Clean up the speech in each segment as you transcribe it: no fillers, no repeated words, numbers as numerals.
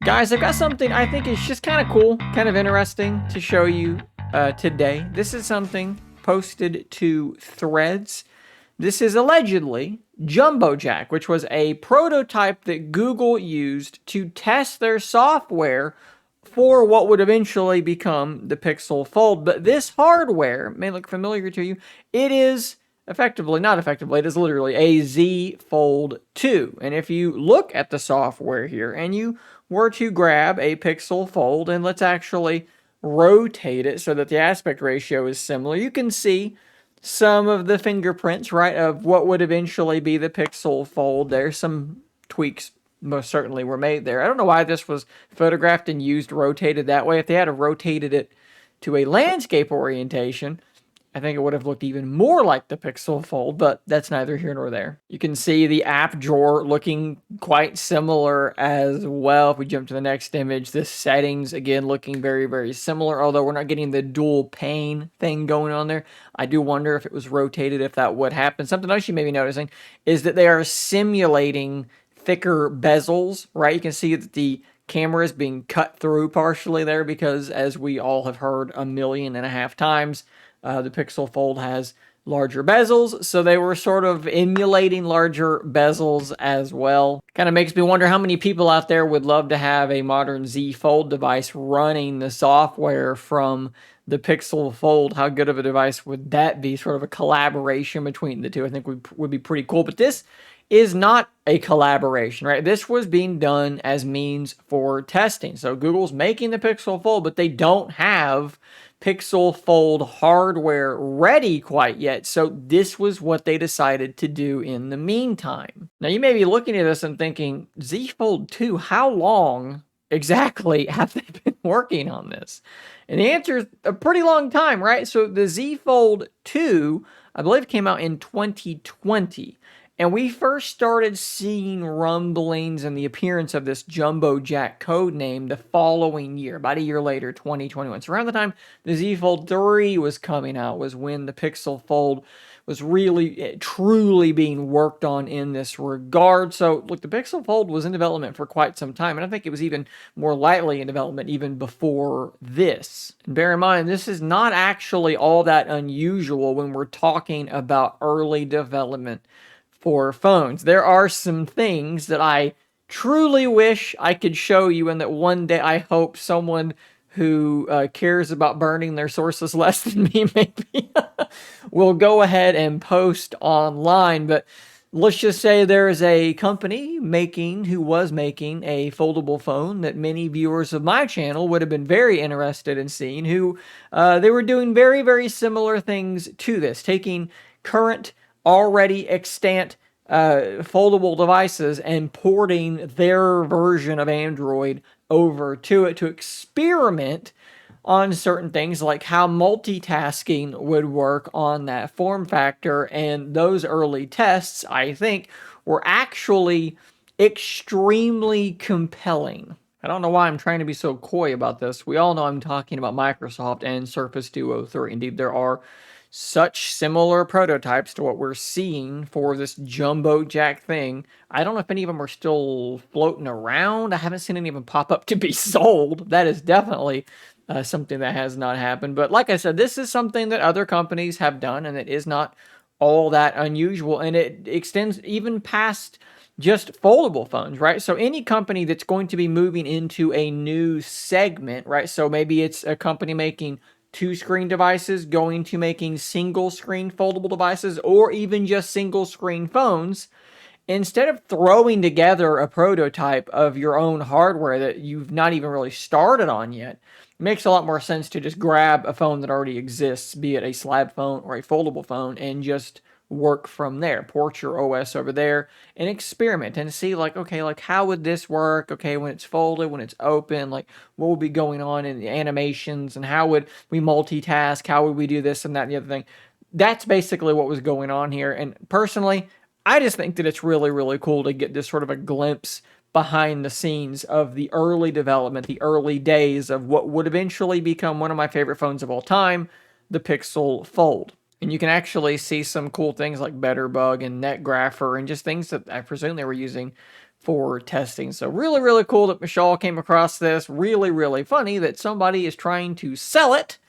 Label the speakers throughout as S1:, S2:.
S1: Guys, I've got something I think is just kind of cool, kind of interesting to show you today. This is something posted to Threads. This is allegedly Jumbo Jack, which was a prototype that Google used to test their software for what would eventually become the Pixel Fold. But this hardware may look familiar to you. It is not effectively, it is literally a Z Fold 2. And if you look at the software here and you were to grab a Pixel Fold and let's actually rotate it so that the aspect ratio is similar, you can see some of the fingerprints, right, of what would eventually be the Pixel Fold. There's some tweaks most certainly were made there. I don't know why this was photographed and used rotated that way. If they had rotated it to a landscape orientation, I think it would have looked even more like the Pixel Fold, but that's neither here nor there. You can see the app drawer looking quite similar as well. If we jump to the next image, the settings, again, looking very, very similar, although we're not getting the dual pane thing going on there. I do wonder if it was rotated, if that would happen. Something else you may be noticing is that they are simulating thicker bezels, right? You can see that the camera is being cut through partially there because, as we all have heard 1.5 million times, the Pixel Fold has larger bezels, so they were sort of emulating larger bezels as well. Kind of makes me wonder how many people out there would love to have a modern Z Fold device running the software from the Pixel Fold. How good of a device would that be? Sort of a collaboration between the two, I think would be pretty cool. But this is not a collaboration, right? This was being done as means for testing. So Google's making the Pixel Fold, but they don't have Pixel Fold hardware ready quite yet. So this was what they decided to do in the meantime. Now you may be looking at this and thinking, Z Fold 2, how long exactly have they been working on this? And the answer is a pretty long time, right? So the Z Fold 2, I believe, came out in 2020. And we first started seeing rumblings and the appearance of this Jumbo Jack code name the following year, about a year later, 2021. So around the time the Z Fold 3 was coming out was when the Pixel Fold was really, truly being worked on in this regard. So look, the Pixel Fold was in development for quite some time, and I think it was even more lightly in development even before this. And bear in mind, this is not actually all that unusual when we're talking about early development for phones. There are some things that I truly wish I could show you, and that one day I hope someone who cares about burning their sources less than me maybe will go ahead and post online. But let's just say there is a company who was making a foldable phone that many viewers of my channel would have been very interested in seeing, who they were doing very, very similar things to this, taking current already extant foldable devices and porting their version of Android over to it to experiment on certain things like how multitasking would work on that form factor. And those early tests, I think, were actually extremely compelling. I don't know why I'm trying to be so coy about this. We all know I'm talking about Microsoft and Surface Duo 3. Indeed, there are such similar prototypes to what we're seeing for this Jumbo Jack thing. I don't know if any of them are still floating around. I haven't seen any of them pop up to be sold. That is definitely something that has not happened. But like I said, this is something that other companies have done, and it is not all that unusual. And it extends even past just foldable phones, right? So any company that's going to be moving into a new segment, right? So maybe it's a company making two-screen devices going to making single-screen foldable devices, or even just single-screen phones. Instead of throwing together a prototype of your own hardware that you've not even really started on yet, it makes a lot more sense to just grab a phone that already exists, be it a slab phone or a foldable phone, and just work from there. Port your OS over there and experiment and see, like, okay, like, how would this work? Okay, when it's folded, when it's open, like, what would be going on in the animations, and how would we multitask? How would we do this and that and the other thing? That's basically what was going on here. And personally, I just think that it's really, really cool to get this sort of a glimpse behind the scenes of the early development, the early days of what would eventually become one of my favorite phones of all time, the Pixel Fold. And you can actually see some cool things like Betterbug and NetGrapher and just things that I presume they were using for testing. So really, really cool that Michelle came across this. Really, really funny that somebody is trying to sell it,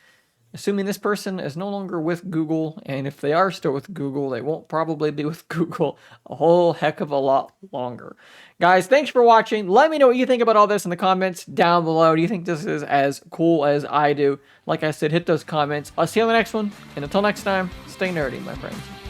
S1: assuming this person is no longer with Google. And if they are still with Google, they won't probably be with Google a whole heck of a lot longer. Guys, thanks for watching. Let me know what you think about all this in the comments down below. Do you think this is as cool as I do? Like I said, hit those comments. I'll see you on the next one. And until next time, stay nerdy, my friends.